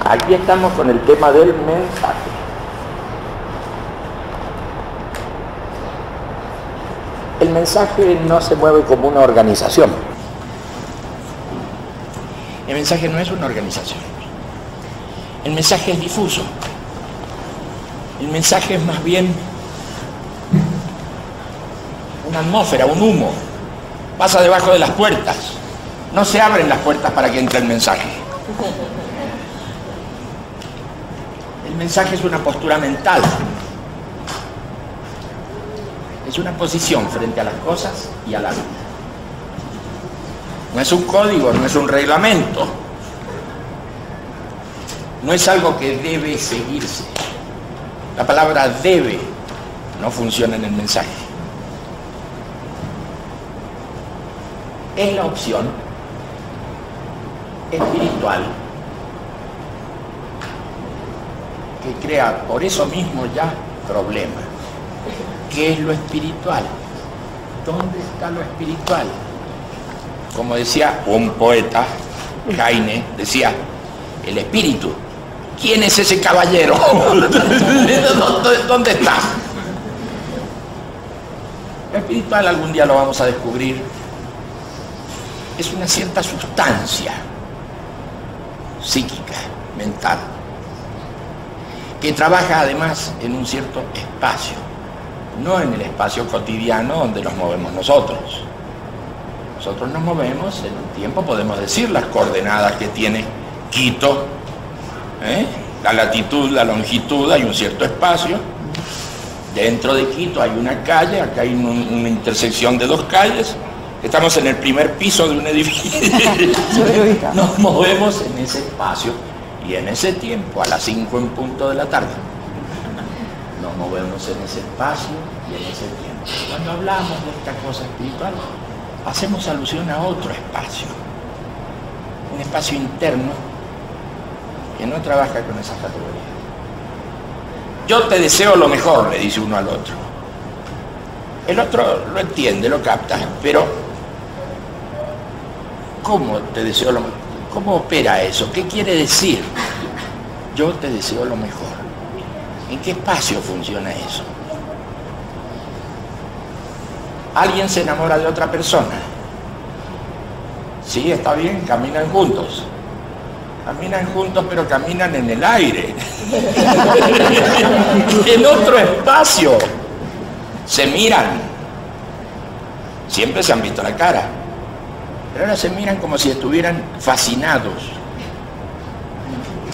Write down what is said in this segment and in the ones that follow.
Aquí estamos con el tema del mensaje. El mensaje no se mueve como una organización. El mensaje no es una organización. El mensaje es difuso. El mensaje es más bien una atmósfera, un humo. Pasa debajo de las puertas. No se abren las puertas para que entre el mensaje. El mensaje es una postura mental. Es una posición frente a las cosas y a la vida. No es un código, no es un reglamento. No es algo que debe seguirse. La palabra debe no funciona en el mensaje. Es la opción espiritual que crea por eso mismo ya problemas. ¿Qué es lo espiritual? ¿Dónde está lo espiritual? Como decía un poeta, Heine, decía, el espíritu. ¿Quién es ese caballero? ¿Dónde está? Lo espiritual algún día lo vamos a descubrir. Es una cierta sustancia psíquica, mental, que trabaja además en un cierto espacio, no en el espacio cotidiano donde nos movemos nosotros. Nosotros nos movemos en un tiempo, podemos decir, las coordenadas que tiene Quito, la latitud, la longitud, hay un cierto espacio. Dentro de Quito hay una calle, acá hay una intersección de dos calles. Estamos en el primer piso de un edificio. Nos movemos en ese espacio y en ese tiempo, a las 5 en punto de la tarde. Nos movemos en ese espacio y en ese tiempo. Cuando hablamos de esta cosa espiritual, hacemos alusión a otro espacio. Un espacio interno que no trabaja con esas categorías. Yo te deseo lo mejor, le dice uno al otro. El otro lo entiende, lo capta, pero ¿cómo te deseo lo mejor? ¿Cómo opera eso? ¿Qué quiere decir? Yo te deseo lo mejor. ¿En qué espacio funciona eso? Alguien se enamora de otra persona. Sí, está bien, caminan juntos. Caminan juntos, pero caminan en el aire. En otro espacio. Se miran. Siempre se han visto la cara. Pero ahora se miran como si estuvieran fascinados.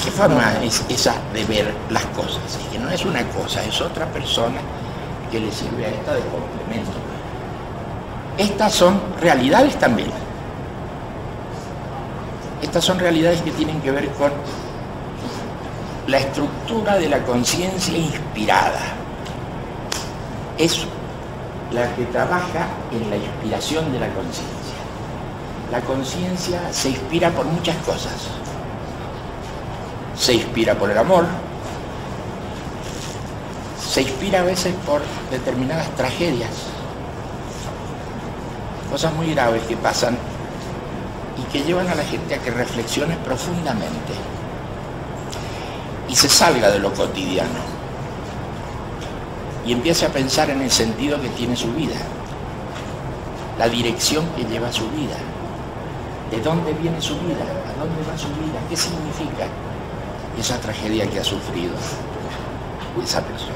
¿Qué forma es esa de ver las cosas? Es que no es una cosa, es otra persona que le sirve a esta de complemento. Estas son realidades también. Estas son realidades que tienen que ver con la estructura de la conciencia inspirada. Es la que trabaja en la inspiración de la conciencia. La conciencia se inspira por muchas cosas. Se inspira por el amor. Se inspira a veces por determinadas tragedias. Cosas muy graves que pasan y que llevan a la gente a que reflexione profundamente y se salga de lo cotidiano y empiece a pensar en el sentido que tiene su vida, la dirección que lleva su vida, de dónde viene su vida, a dónde va su vida, qué significa esa tragedia que ha sufrido esa persona.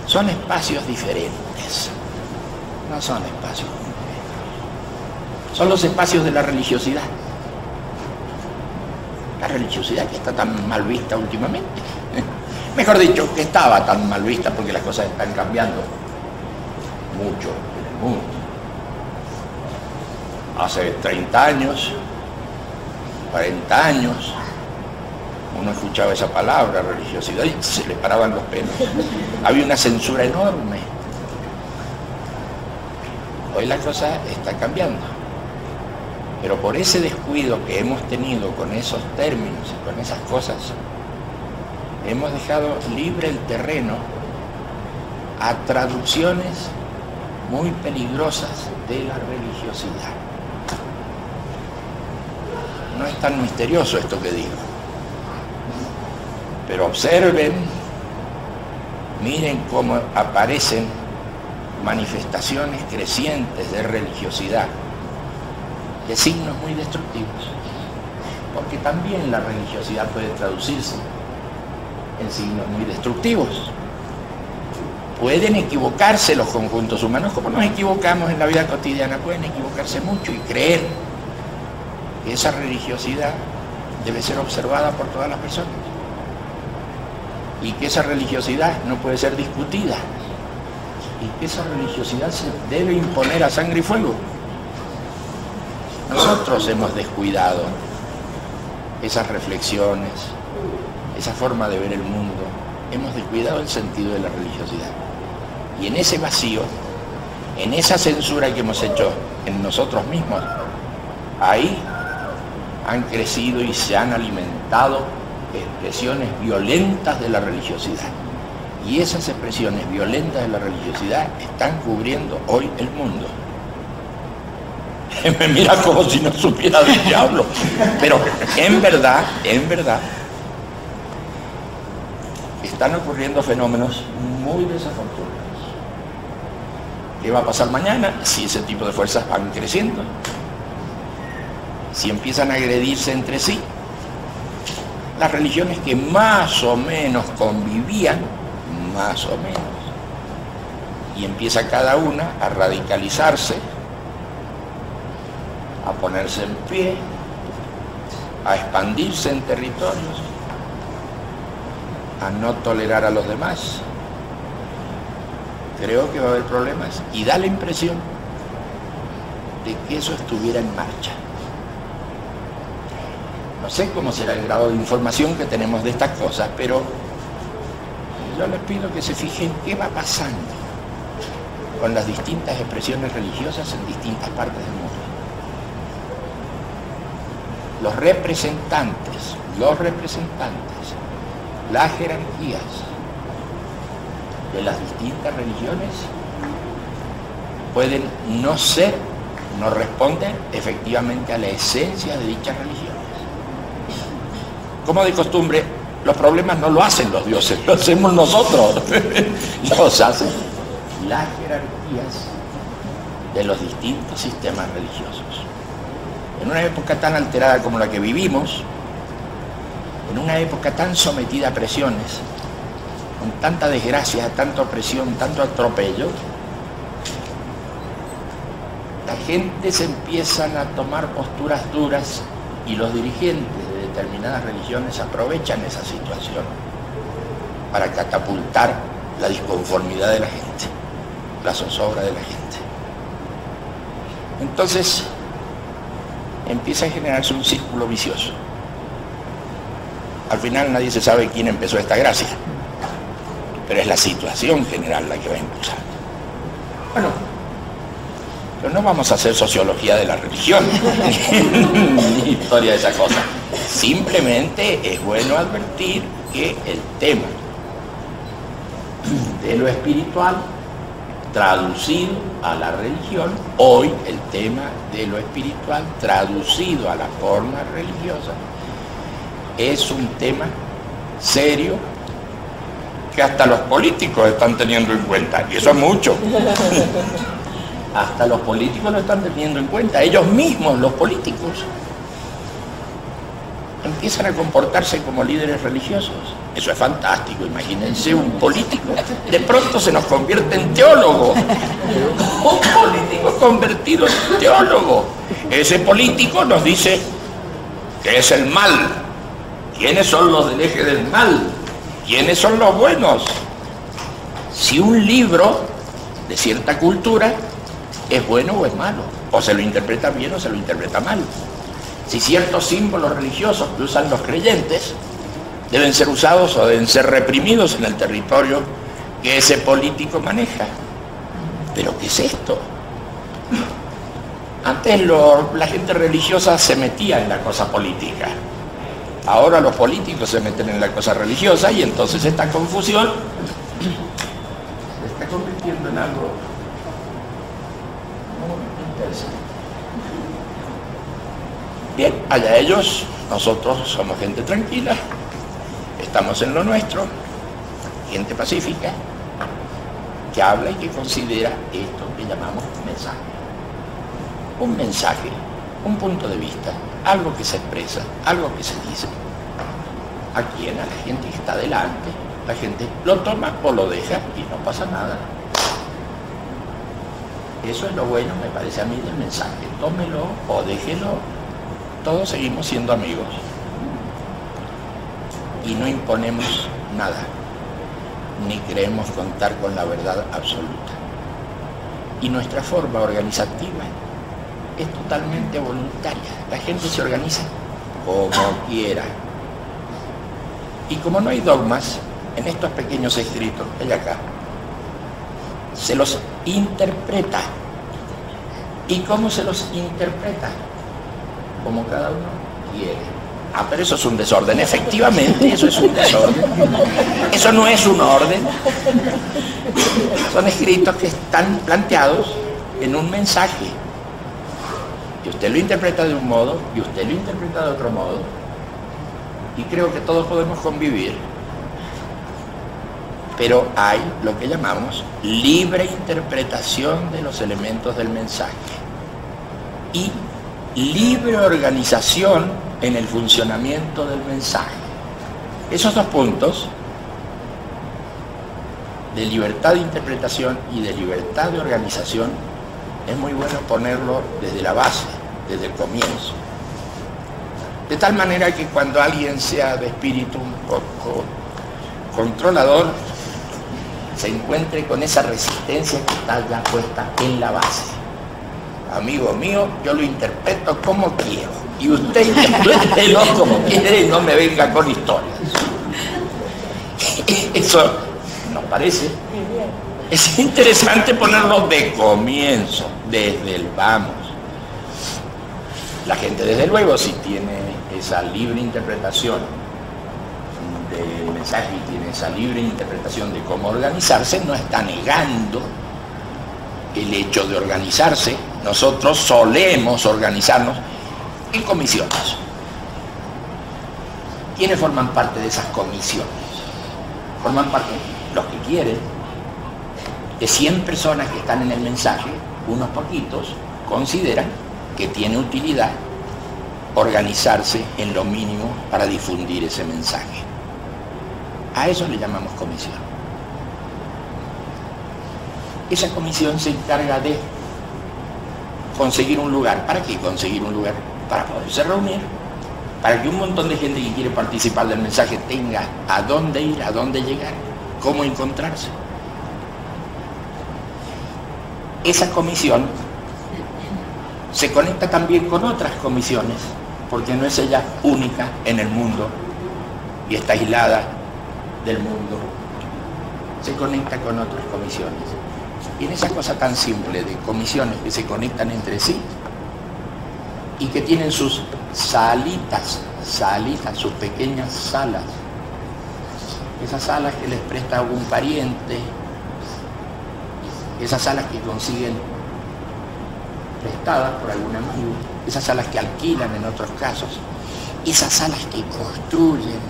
Son espacios diferentes, no son espacios completos. Son los espacios de la religiosidad. La religiosidad que está tan mal vista últimamente. Mejor dicho, que estaba tan mal vista porque las cosas están cambiando mucho en el mundo. Hace 30 años, 40 años, uno escuchaba esa palabra, religiosidad, y se le paraban los pelos. Había una censura enorme. Hoy la cosa está cambiando. Pero por ese descuido que hemos tenido con esos términos y con esas cosas, hemos dejado libre el terreno a traducciones muy peligrosas de la religiosidad. No es tan misterioso esto que digo. Pero observen, miren cómo aparecen manifestaciones crecientes de religiosidad, de signos muy destructivos, porque también la religiosidad puede traducirse en signos muy destructivos. Pueden equivocarse los conjuntos humanos, como nos equivocamos en la vida cotidiana, pueden equivocarse mucho y creer que esa religiosidad debe ser observada por todas las personas y que esa religiosidad no puede ser discutida y que esa religiosidad se debe imponer a sangre y fuego. Nosotros hemos descuidado esas reflexiones, esa forma de ver el mundo, hemos descuidado el sentido de la religiosidad. Y en ese vacío, en esa censura que hemos hecho en nosotros mismos, ahí han crecido y se han alimentado expresiones violentas de la religiosidad. Y esas expresiones violentas de la religiosidad están cubriendo hoy el mundo. Me mira como si no supiera del diablo. Pero en verdad, están ocurriendo fenómenos muy desafortunados. ¿Qué va a pasar mañana si ese tipo de fuerzas van creciendo? Si empiezan a agredirse entre sí. Las religiones que más o menos convivían, más o menos, y empieza cada una a radicalizarse, a ponerse en pie, a expandirse en territorios, a no tolerar a los demás. Creo que va a haber problemas y da la impresión de que eso estuviera en marcha. No sé cómo será el grado de información que tenemos de estas cosas, pero yo les pido que se fijen qué va pasando con las distintas expresiones religiosas en distintas partes del mundo. Los representantes, las jerarquías de las distintas religiones pueden no responder efectivamente a la esencia de dichas religiones. Como de costumbre, los problemas no lo hacen los dioses, lo hacemos nosotros. Los hacen las jerarquías de los distintos sistemas religiosos. En una época tan alterada como la que vivimos, en una época tan sometida a presiones, con tanta desgracia, tanta opresión, tanto atropello, la gente se empiezan a tomar posturas duras y los dirigentes de determinadas religiones aprovechan esa situación para catapultar la disconformidad de la gente, la zozobra de la gente. Entonces empieza a generarse un círculo vicioso. Al final nadie se sabe quién empezó esta gracia, pero es la situación general la que va a impulsar. Bueno, pero no vamos a hacer sociología de la religión, ni historia de esa cosa. Simplemente es bueno advertir que el tema de lo espiritual traducido a la religión, hoy el tema de lo espiritual traducido a la forma religiosa, es un tema serio que hasta los políticos están teniendo en cuenta, y eso es mucho. Hasta los políticos lo están teniendo en cuenta, ellos mismos, los políticos, empiezan a comportarse como líderes religiosos. Eso es fantástico, imagínense un político, de pronto se nos convierte en teólogo, un político convertido en teólogo. Ese político nos dice que es el mal. ¿Quiénes son los del eje del mal? ¿Quiénes son los buenos? Si un libro de cierta cultura es bueno o es malo, o se lo interpreta bien o se lo interpreta mal. Si ciertos símbolos religiosos que usan los creyentes deben ser usados o deben ser reprimidos en el territorio que ese político maneja. ¿Pero qué es esto? Antes la gente religiosa se metía en la cosa política. Ahora los políticos se meten en la cosa religiosa y entonces esta confusión se está convirtiendo en algo muy interesante. Bien, allá ellos, nosotros somos gente tranquila, estamos en lo nuestro, gente pacífica, que habla y que considera esto que llamamos mensaje. Un mensaje, un punto de vista, algo que se expresa, algo que se dice. A quien, a la gente que está delante, la gente lo toma o lo deja y no pasa nada. Eso es lo bueno, me parece a mí, del mensaje. Tómelo o déjelo, todos seguimos siendo amigos. Y no imponemos nada, ni creemos contar con la verdad absoluta. Y nuestra forma organizativa es totalmente voluntaria. La gente se organiza como quiera. Y como no hay dogmas, en estos pequeños escritos que hay acá, se los interpreta. ¿Y cómo se los interpreta? Como cada uno quiere. Ah, pero eso es un desorden. Efectivamente, eso es un desorden. Eso no es un orden. Son escritos que están planteados en un mensaje. Y usted lo interpreta de un modo, y usted lo interpreta de otro modo. Y creo que todos podemos convivir. Pero hay lo que llamamos libre interpretación de los elementos del mensaje. Y libre organización en el funcionamiento del mensaje. Esos dos puntos de libertad de interpretación y de libertad de organización es muy bueno ponerlo desde la base, desde el comienzo. De tal manera que cuando alguien sea de espíritu un poco controlador, se encuentre con esa resistencia que está ya puesta en la base. Amigo mío, yo lo interpreto como quiero. Y usted interprételo como quiere y no me venga con historias. Eso nos parece. Es interesante ponerlo de comienzo, desde el vamos. La gente, desde luego, si tiene esa libre interpretación del mensaje y tiene esa libre interpretación de cómo organizarse, no está negando el hecho de organizarse. Nosotros solemos organizarnos en comisiones. ¿Quiénes forman parte de esas comisiones? Forman parte los que quieren. De 100 personas que están en el mensaje, unos poquitos consideran que tiene utilidad organizarse en lo mínimo para difundir ese mensaje. A eso le llamamos comisión. Esa comisión se encarga de conseguir un lugar. ¿Para qué conseguir un lugar? Para poderse reunir, para que un montón de gente que quiere participar del mensaje tenga a dónde ir, a dónde llegar, cómo encontrarse. Esa comisión se conecta también con otras comisiones, porque no es ella única en el mundo y está aislada del mundo. Se conecta con otras comisiones. Y en esa cosa tan simple de comisiones que se conectan entre sí y que tienen sus salitas, sus pequeñas salas, esas salas que les presta algún pariente, esas salas que consiguen prestadas por algún amigo, esas salas que alquilan en otros casos, esas salas que construyen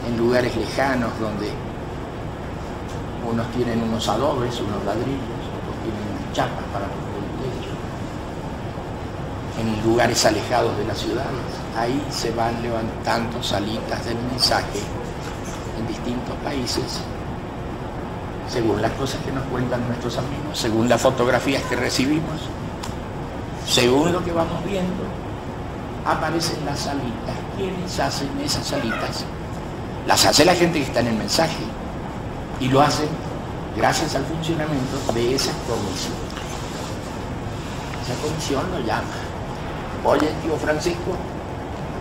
en lugares lejanos donde unos tienen unos adobes, unos ladrillos, otros tienen chapas para poner el techo, en lugares alejados de las ciudades. Ahí se van levantando salitas del mensaje en distintos países, según las cosas que nos cuentan nuestros amigos, según las fotografías que recibimos, según lo que vamos viendo, aparecen las salitas. ¿Quiénes hacen esas salitas? Las hace la gente que está en el mensaje, y lo hacen gracias al funcionamiento de esa comisión. Esa comisión lo llama. Oye, tío Francisco,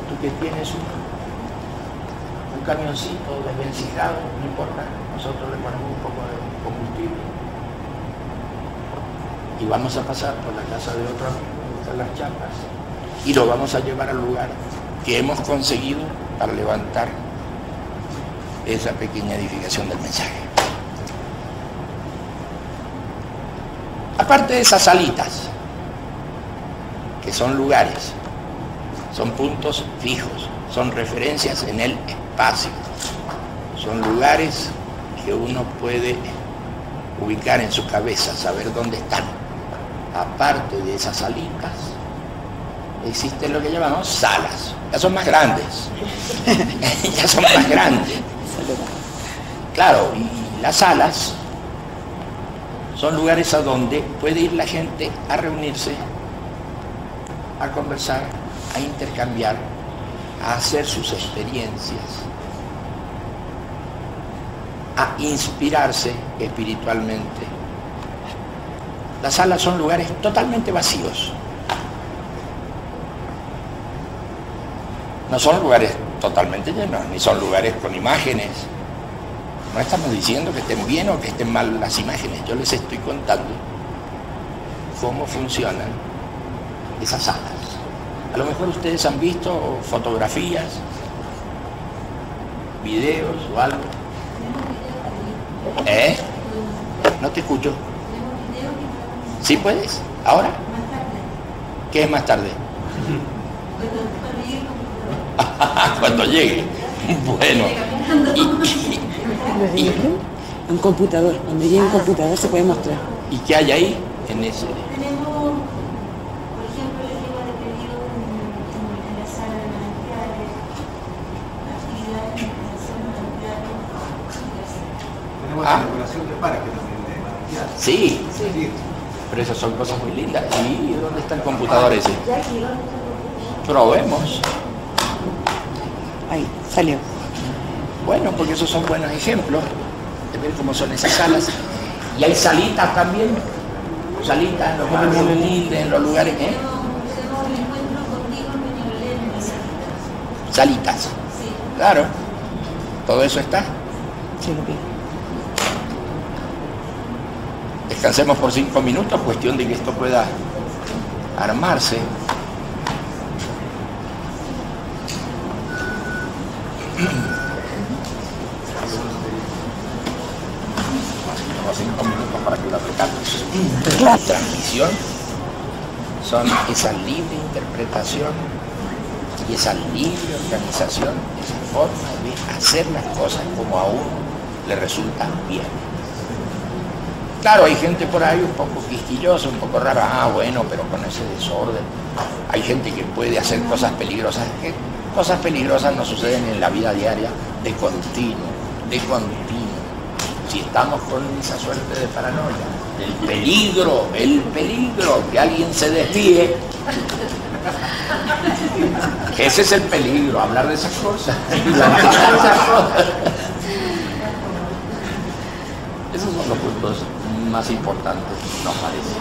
tú que tienes un camioncito desvencijado, no importa, nosotros le ponemos un poco de combustible y vamos a pasar por la casa de otro amigo, están las chapas, y lo vamos a llevar al lugar que hemos conseguido para levantar esa pequeña edificación del mensaje. Aparte de esas salitas, que son lugares, son puntos fijos, son referencias en el espacio. Son lugares que uno puede ubicar en su cabeza, saber dónde están. Aparte de esas salitas, existen lo que llamamos salas. Ya son más grandes. Ya son más grandes. Claro, y las salas son lugares a donde puede ir la gente a reunirse, a conversar, a intercambiar, a hacer sus experiencias, a inspirarse espiritualmente. Las salas son lugares totalmente vacíos. No son lugares totalmente llenos, ni son lugares con imágenes. No estamos diciendo que estén bien o que estén mal las imágenes. Yo les estoy contando cómo funcionan esas salas. A lo mejor ustedes han visto fotografías, videos o algo. No te escucho. ¿Sí puedes? ¿Ahora? ¿Qué es más tarde? Cuando llegue. Bueno. Un computador. Cuando llegue un computador se puede mostrar. ¿Y qué hay ahí en ese? Tenemos, por ejemplo, el tema de pedido en la sala de manantiales, actividades en la zona de manantiales. Tenemos la regulación de parques también de manantiales. Sí, pero esas son cosas muy lindas. ¿Y dónde está el computador ese? Probemos. Ahí, salió. Bueno, porque esos son buenos ejemplos de ver cómo son esas salas. Y hay salitas también. Salitas en los lugares humildes, en los lugares, Salitas. Claro. Todo eso está. Sí, lo vi. Descansemos por 5 minutos, cuestión de que esto pueda armarse. Tenemos 5 minutos para que lo aplicamos. La transmisión son esa libre interpretación y esa libre organización, esa forma de hacer las cosas como a uno le resulta bien. Claro, hay gente por ahí un poco quisquillosa, un poco rara, bueno, pero con ese desorden. Hay gente que puede hacer cosas peligrosas, que cosas peligrosas no suceden en la vida diaria de continuo. Si estamos con esa suerte de paranoia, el peligro, que alguien se desvíe, ese es el peligro, hablar de esas cosas. Esos son los puntos más importantes, nos parece.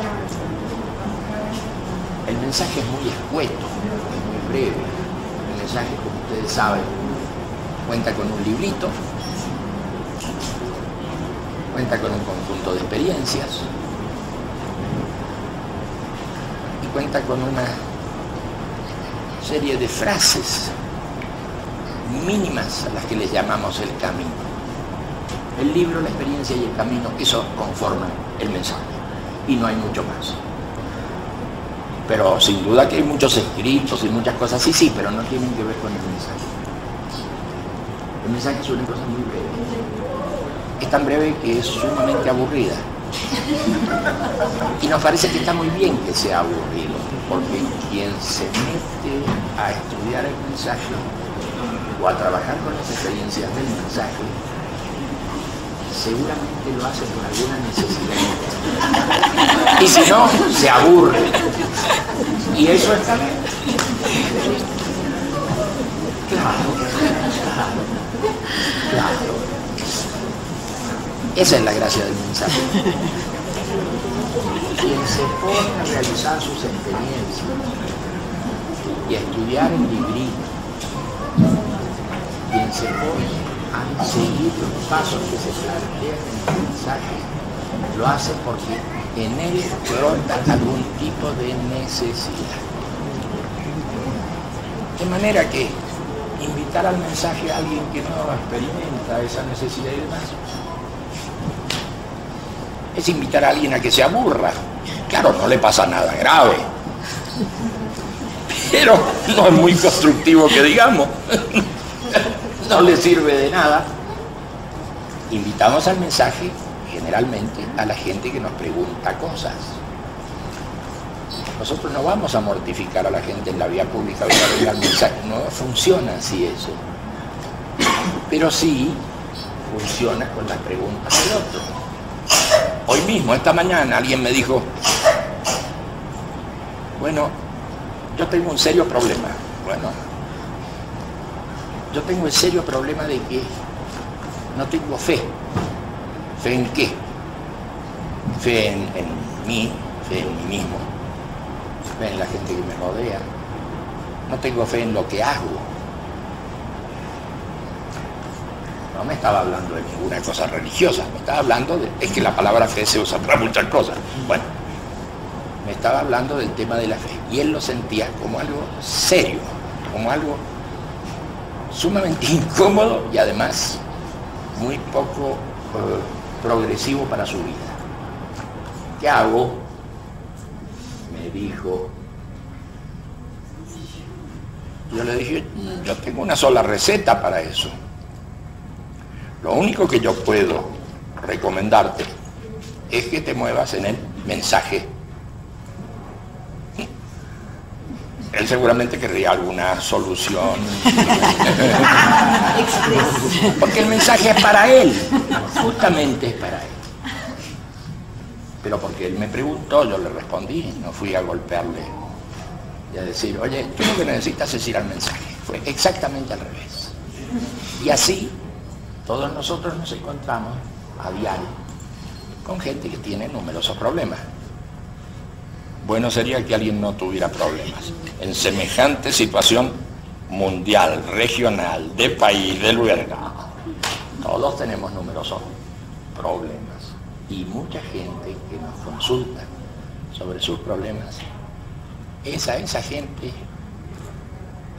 El mensaje es muy escueto, es muy breve. El mensaje, como ustedes saben, cuenta con un librito, cuenta con un conjunto de experiencias y cuenta con una serie de frases mínimas a las que les llamamos el camino. El libro, la experiencia y el camino, eso conforman el mensaje y no hay mucho más. Pero sin duda que hay muchos escritos y muchas cosas, sí, pero no tienen que ver con el mensaje. El mensaje es una cosa muy breve. Es tan breve que es sumamente aburrida. Y nos parece que está muy bien que sea aburrido, porque quien se mete a estudiar el mensaje o a trabajar con las experiencias del mensaje, seguramente lo hace por alguna necesidad. Y si no, se aburre. Y eso está bien. Claro. Esa es la gracia del mensaje. Quien se pone a realizar sus experiencias y a estudiar el librito, quien se pone a seguir los pasos que se plantean en el mensaje, lo hace porque en él brota algún tipo de necesidad. De manera que invitar al mensaje a alguien que no experimenta esa necesidad y demás es invitar a alguien a que se aburra. Claro, no le pasa nada grave, pero no es muy constructivo que digamos. no le sirve de nada. Invitamos al mensaje generalmente a la gente que nos pregunta cosas. Nosotros no vamos a mortificar a la gente en la vía pública para venir al mensaje. No funciona así eso. Pero sí funciona con las preguntas del otro. Hoy mismo, esta mañana, alguien me dijo, bueno, yo tengo un serio problema. Bueno, yo tengo el serio problema de que no tengo fe. ¿Fe en qué? Fe en mí, fe en mí mismo, fe en la gente que me rodea. No tengo fe en lo que hago. No me estaba hablando de ninguna cosa religiosa, me estaba hablando de... Es que la palabra fe se usa para muchas cosas. Bueno, me estaba hablando del tema de la fe. Y él lo sentía como algo serio, como algo sumamente incómodo y además muy poco progresivo para su vida. ¿Qué hago? Me dijo. Yo le dije, yo tengo una sola receta para eso. Lo único que yo puedo recomendarte es que te muevas en el mensaje. Él seguramente querría alguna solución. Porque el mensaje es para él, justamente es para él. Pero porque él me preguntó, yo le respondí, no fui a golpearle y a decir, oye, tú lo que necesitas es ir al mensaje. Fue exactamente al revés. Y así todos nosotros nos encontramos a diario con gente que tiene numerosos problemas. Bueno sería que alguien no tuviera problemas. En semejante situación mundial, regional, de país, de lugar, todos tenemos numerosos problemas. Y mucha gente que nos consulta sobre sus problemas es a esa gente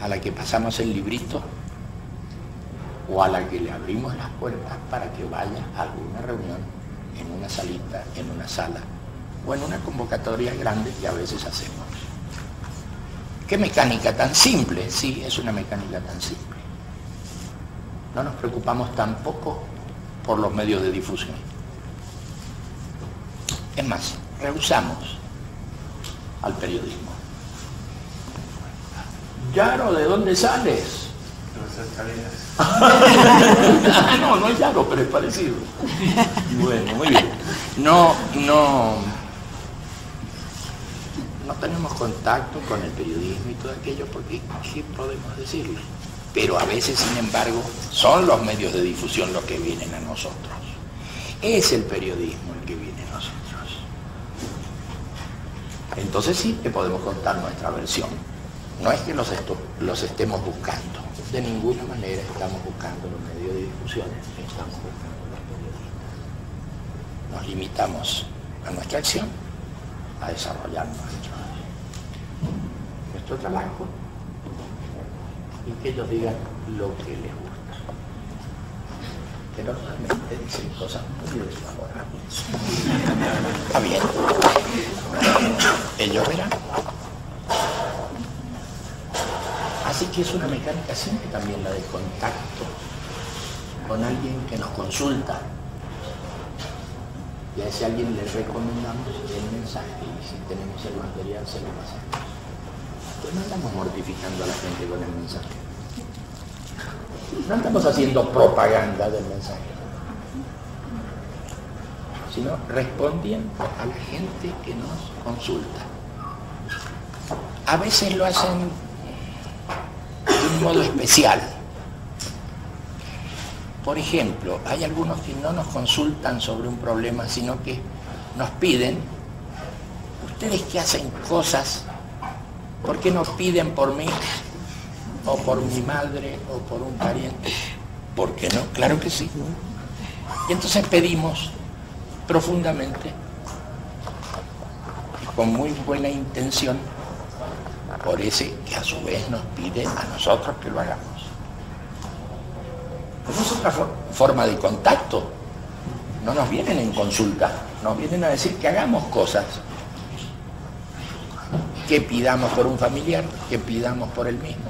a la que pasamos el librito o a la que le abrimos las puertas para que vaya a alguna reunión, en una salita, en una sala o en una convocatoria grande que a veces hacemos. ¿Qué mecánica tan simple? Sí, es una mecánica tan simple. No nos preocupamos tampoco por los medios de difusión. Es más, rehusamos al periodismo. Yaro, ¿de dónde sales? No es Yaro, pero es parecido. Bueno, muy bien. No tenemos contacto con el periodismo y todo aquello porque ¿qué podemos decirle? Pero a veces, sin embargo, son los medios de difusión los que vienen a nosotros. Es el periodismo el que viene a nosotros. Entonces sí te podemos contar nuestra versión. No es que los estemos buscando. De ninguna manera estamos buscando los medios de difusión, estamos buscando los periodistas. Nos limitamos a nuestra acción, a desarrollar nuestro trabajo y que ellos digan lo que les gusta. Pero realmente dicen cosas muy desfavorables. Está bien. Ellos verán. Así que es una mecánica simple también la de contacto con alguien que nos consulta. Y a ese alguien le recomendamos el mensaje y si tenemos el material se lo pasamos. Pues no andamos mortificando a la gente con el mensaje. No estamos haciendo propaganda del mensaje, sino respondiendo a la gente que nos consulta. A veces lo hacen de un modo especial. Por ejemplo, hay algunos que no nos consultan sobre un problema, sino que nos piden, ustedes que hacen cosas, ¿por qué no piden por mí? O por mi madre, o por un pariente. ¿Por qué no? Claro que sí. Y entonces pedimos profundamente, y con muy buena intención, por ese que a su vez nos pide a nosotros que lo hagamos. Pues es otra forma de contacto. No nos vienen en consulta, nos vienen a decir que hagamos cosas. Que pidamos por un familiar, que pidamos por él mismo.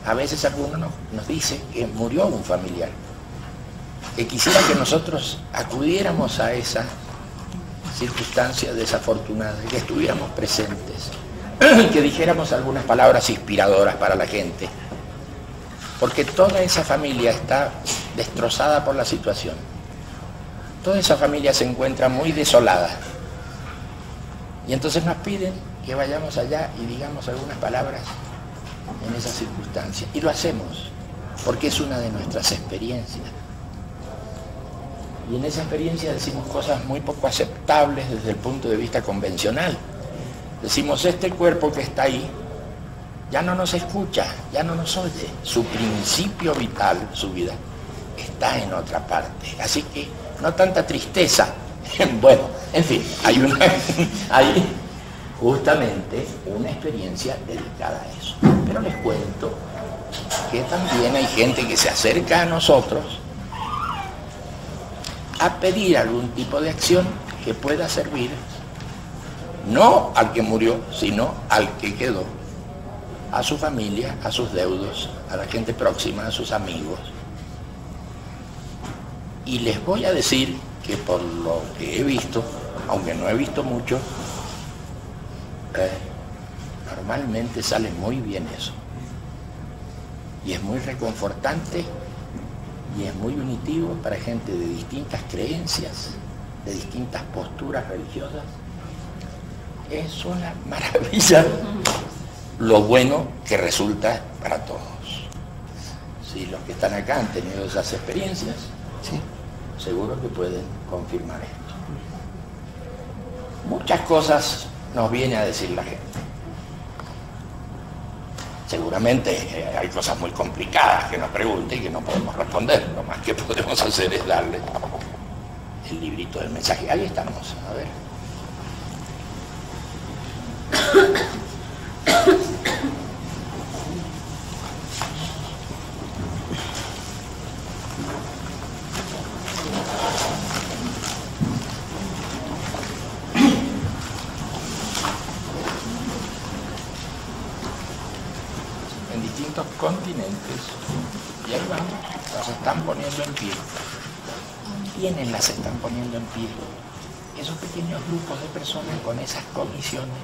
a veces alguno nos dice que murió un familiar, que quisiera que nosotros acudiéramos a esa circunstancia desafortunada, que estuviéramos presentes, que dijéramos algunas palabras inspiradoras para la gente, porque toda esa familia está destrozada por la situación. Toda esa familia se encuentra muy desolada. Y entonces nos piden que vayamos allá y digamos algunas palabras en esa circunstancia. Y lo hacemos, porque es una de nuestras experiencias. Y en esa experiencia decimos cosas muy poco aceptables desde el punto de vista convencional. Decimos, este cuerpo que está ahí ya no nos escucha, ya no nos oye. Su principio vital, su vida, está en otra parte. Así que no tanta tristeza. Bueno, en fin, hay justamente una experiencia dedicada a eso. Pero les cuento que también hay gente que se acerca a nosotros a pedir algún tipo de acción que pueda servir no al que murió, sino al que quedó, a su familia, a sus deudos, a la gente próxima, a sus amigos. Y les voy a decir que por lo que he visto, aunque no he visto mucho, normalmente sale muy bien eso. Y es muy reconfortante y es muy unitivo para gente de distintas creencias, de distintas posturas religiosas. Es una maravilla lo bueno que resulta para todos. Si los que están acá han tenido esas experiencias, sí, seguro que pueden confirmar esto. Muchas cosas nos viene a decir la gente. Seguramente hay cosas muy complicadas que nos pregunten y que no podemos responder. Lo más que podemos hacer es darle el librito del mensaje. Ahí estamos, a ver. En distintos continentes, y ahí van, las están poniendo en pie. ¿Quiénes las están poniendo en pie? Esos pequeños grupos de personas con esas comisiones.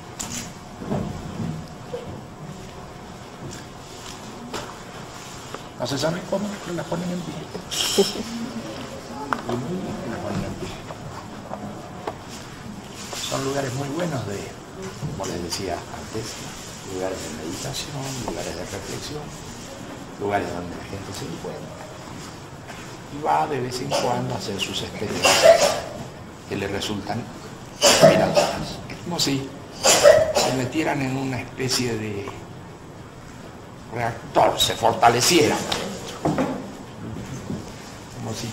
No se sabe cómo, pero las ponen en pie. Y muy bien que las ponen en pie. Son lugares muy buenos de, como les decía antes, lugares de meditación, lugares de reflexión, lugares donde la gente se encuentra y va de vez en cuando a hacer sus experiencias que le resultan inspiradoras. Es como si se metieran en una especie de reactor, se fortalecieran, como si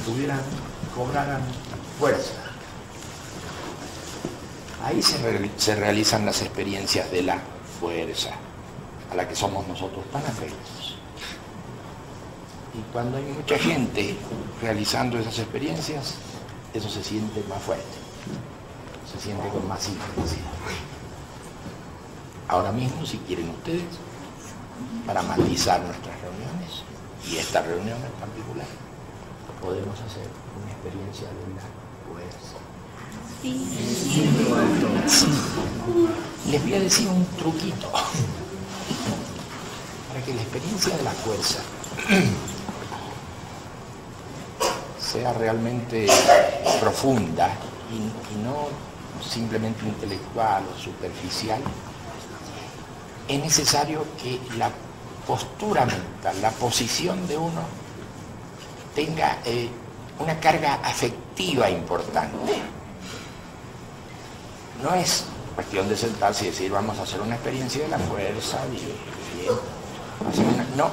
cobraran fuerza. Ahí se realizan las experiencias de la fuerza, a la que somos nosotros tan afectos. Y cuando hay mucha gente realizando esas experiencias, eso se siente más fuerte, se siente con más intensidad. Ahora mismo, si quieren ustedes, para matizar nuestras reuniones, y esta reunión en particular, podemos hacer una experiencia de la fuerza. Les voy a decir un truquito para que la experiencia de la fuerza sea realmente profunda y no simplemente intelectual o superficial. Es necesario que la postura mental, la posición de uno tenga una carga afectiva importante. No es cuestión de sentarse y decir vamos a hacer una experiencia de la fuerza, no.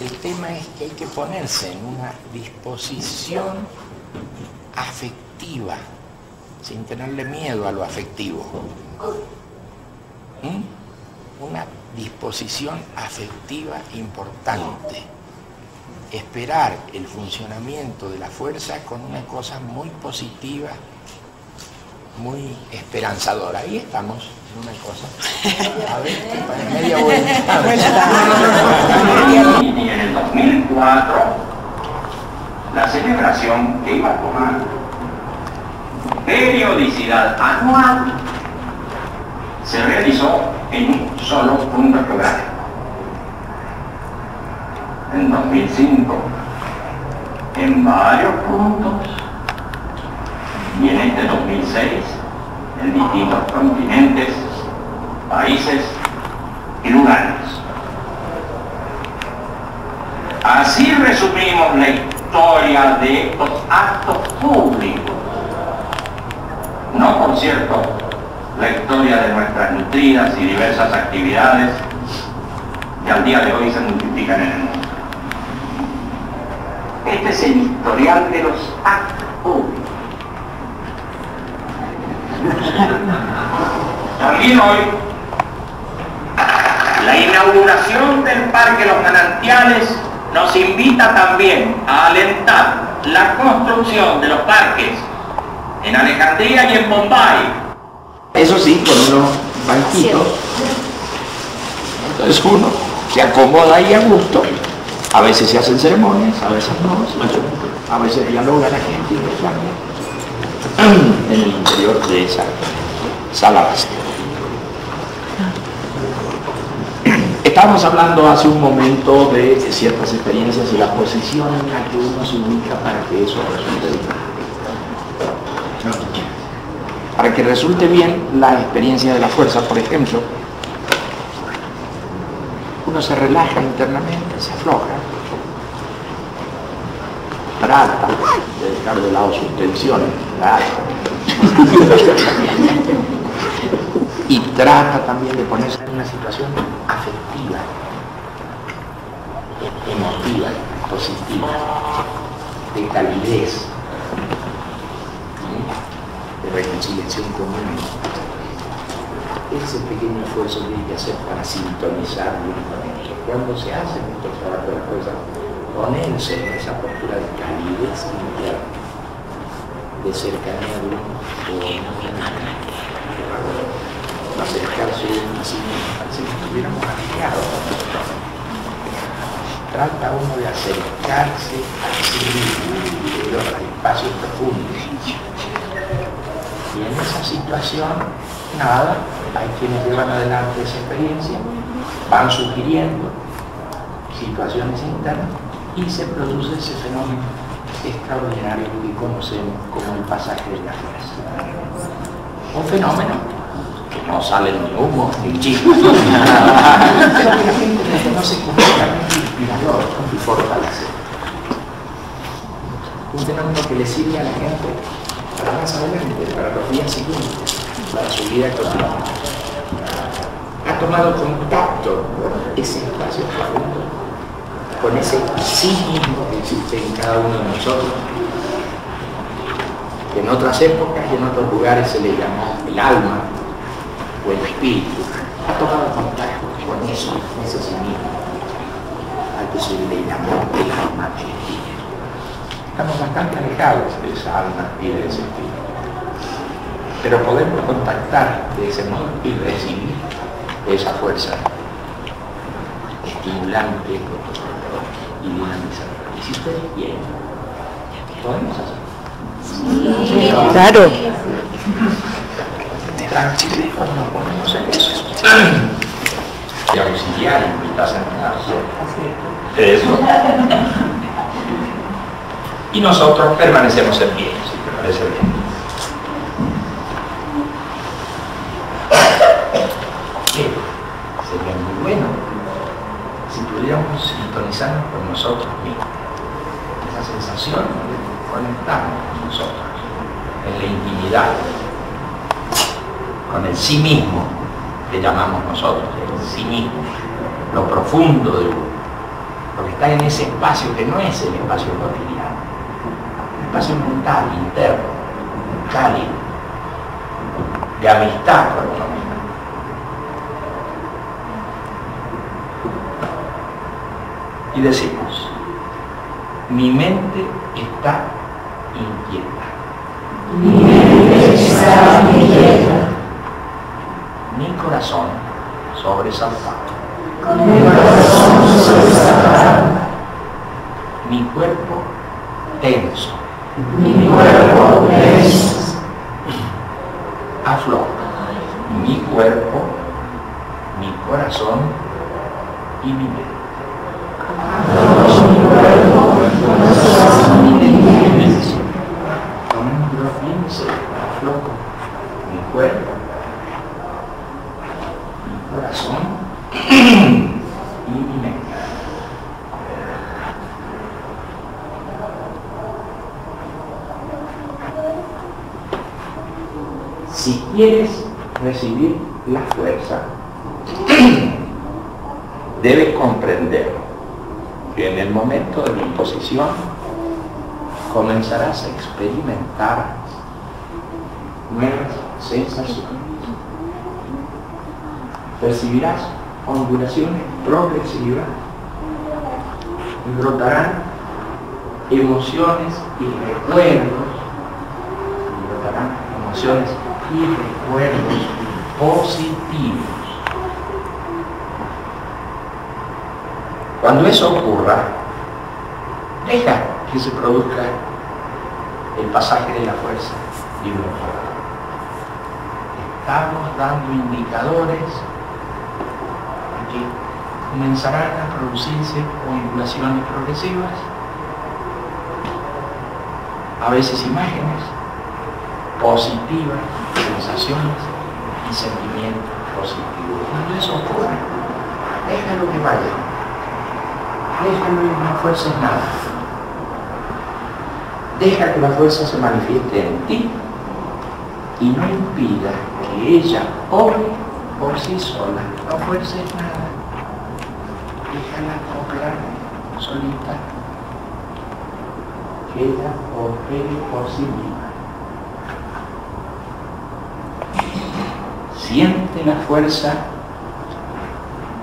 El tema es que hay que ponerse en una disposición afectiva, sin tenerle miedo a lo afectivo. Una disposición afectiva importante. Esperar el funcionamiento de la fuerza con una cosa muy positiva muy esperanzadora. Ahí estamos en una cosa. A ver, media vuelta. Y en el 2004, la celebración que iba a tomar periodicidad anual se realizó en un solo punto geográfico. En 2005, en varios puntos, y en este 2006, en distintos continentes, países y lugares. Así resumimos la historia de estos actos públicos. No, por cierto, la historia de nuestras nutridas y diversas actividades que al día de hoy se multiplican en el mundo. Este es el historial de los actos públicos. También hoy, la inauguración del Parque Los Manantiales nos invita también a alentar la construcción de los parques en Alejandría y en Bombay. Eso sí, con unos banquitos. Entonces uno se acomoda ahí a gusto. A veces se hacen ceremonias, a veces no. A veces dialoga la gente en el interior de esa sala vacía. Estábamos hablando hace un momento de ciertas experiencias y la posición en la que uno se ubica para que eso resulte bien. Para que resulte bien la experiencia de la fuerza, por ejemplo, uno se relaja internamente, se afloja, trata de dejar de lado sus tensiones, y trata también de ponerse en una situación afectiva, emotiva, positiva, de calidez, de reconciliación común. Ese pequeño esfuerzo que hay que hacer para sintonizar bien con ello. Cuando se hace nuestro trabajo de la fuerza, ponerse en esa postura de calidez interna, de cercanía de uno con acercarse uno así, si nos estuviéramos alineados. Trata uno de acercarse a sí mismo, a espacios profundos. Y en esa situación, nada, hay quienes llevan adelante esa experiencia, van sugiriendo situaciones internas y se produce ese fenómeno extraordinario que conocemos como el pasaje de la fuerza. Un fenómeno que no sale ni humo ni chispas, no se completamente inspirador y fortalece. Un fenómeno que le sirve a la gente para más adelante, para los días siguientes, para su vida cotidiana. Ha tomado contacto con ese espacio profundo, con ese sí mismo que existe en cada uno de nosotros, que en otras épocas y en otros lugares se le llamó el alma o el espíritu. Ha tomado contacto con eso, con ese sí mismo, al que se le llamó el alma del espíritu. Estamos bastante alejados de esa alma y de ese espíritu, pero podemos contactar de ese modo y recibir esa fuerza estimulante y dinamizadora. Y si ustedes quieren, podemos hacerlo. Sí, claro. Tranquilo, nos ponemos en eso. Y auxiliar, invitar a sentarse. Eso. Y nosotros permanecemos en pie, si te parece bien. Sería muy bueno si pudiéramos sintonizarnos con nosotros mismos. Esa sensación de conectarnos con nosotros, en la intimidad, con el sí mismo que llamamos nosotros, el sí mismo, lo profundo de uno, lo que está en ese espacio que no es el espacio cotidiano, un espacio mental, interno, cálido, de amistad con uno mismo. Y decimos, mi mente está inquieta. Mi mente está Mi corazón sobresaltado. Mi cuerpo tenso. Afloja. Mi cuerpo, mi corazón y mi mente. Tomémoslo bien en serio. Aflojo. Mi cuerpo, mi corazón y mi mente. Si quieres recibir la fuerza, debes comprender que en el momento de la imposición comenzarás a experimentar nuevas sensaciones. Percibirás ondulaciones progresivas y brotarán emociones y recuerdos, y recuerdos positivos. Cuando eso ocurra, deja que se produzca el pasaje de la fuerza vibratoria. Estamos dando indicadores de que comenzarán a producirse ondulaciones progresivas, a veces imágenes positivas, sensaciones y sentimientos positivos. Cuando eso ocurre, déjalo que vaya. Déjalo y no fuerces nada. Deja que la fuerza se manifieste en ti y no impida que ella obre por sí sola. No fuerces nada. Déjala operar solita. Que ella opere por sí misma. Siente la fuerza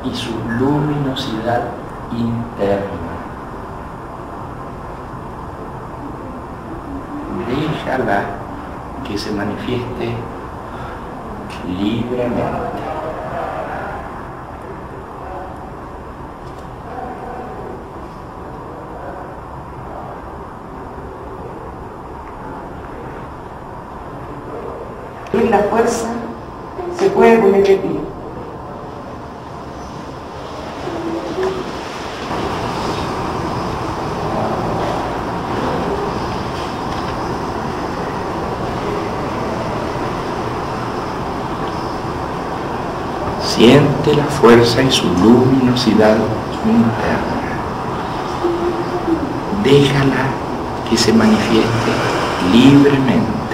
y su luminosidad interna. Déjala que se manifieste libremente. La fuerza se puede poner de pie. Siente la fuerza y su luminosidad interna. Déjala que se manifieste libremente.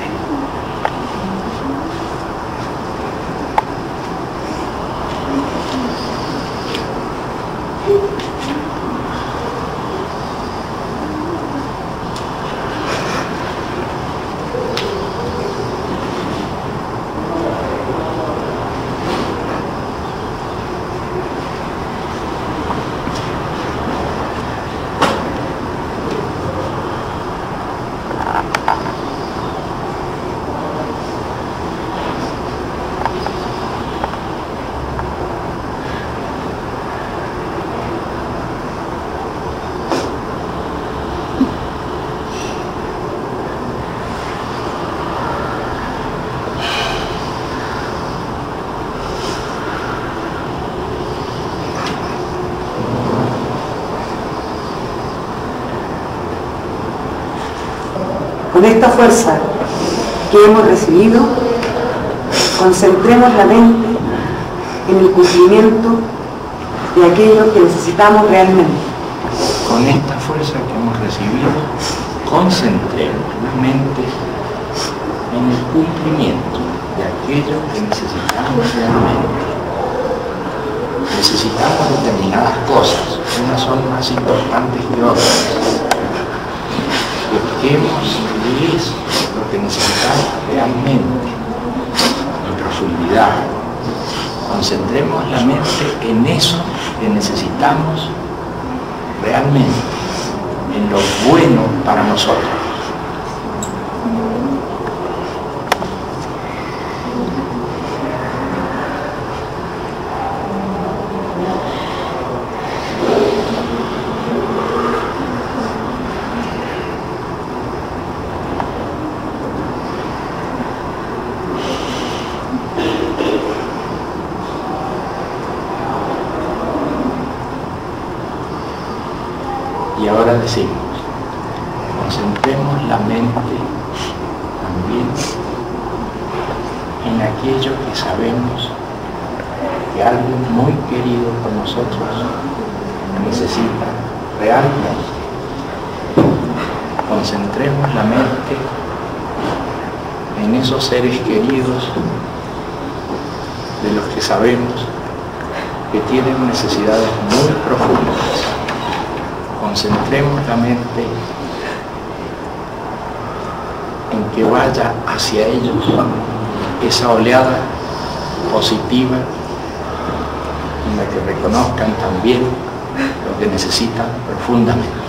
Con esta fuerza que hemos recibido, concentremos la mente en el cumplimiento de aquello que necesitamos realmente. Con esta fuerza que hemos recibido, concentremos la mente en el cumplimiento de aquello que necesitamos realmente. Necesitamos determinadas cosas, unas son más importantes que otras. Busquemos qué es lo que necesitamos realmente, en profundidad. Concentremos la mente en eso que necesitamos realmente, en lo bueno para nosotros. Y ahora decimos, concentremos la mente también en aquello que sabemos que alguien muy querido por nosotros necesita realmente. Concentremos la mente en esos seres queridos de los que sabemos que tienen necesidades muy profundas. Concentremos la mente en que vaya hacia ellos esa oleada positiva en la que reconozcan también lo que necesitan profundamente.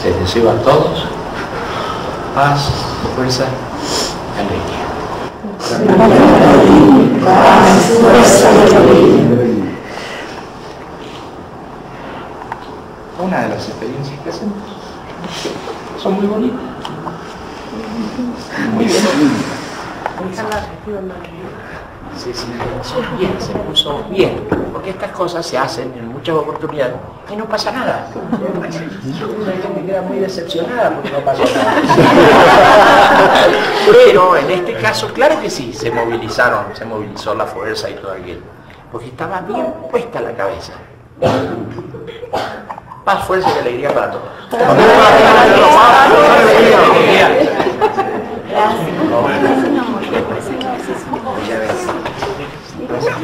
Les deseo a todos paz, fuerza, alegría. Paz, fuerza y alegría. Una de las experiencias que hacemos son muy bonitas. Muy bien. Sí, se puso bien, porque estas cosas se hacen en muchas oportunidades y no pasa nada. Hay gente que queda muy decepcionada porque no pasó nada. Pero en este caso, claro que sí, se movilizó la fuerza y todo aquello, porque estaba bien puesta la cabeza. Paz, fuerza y alegría para todos. Gracias.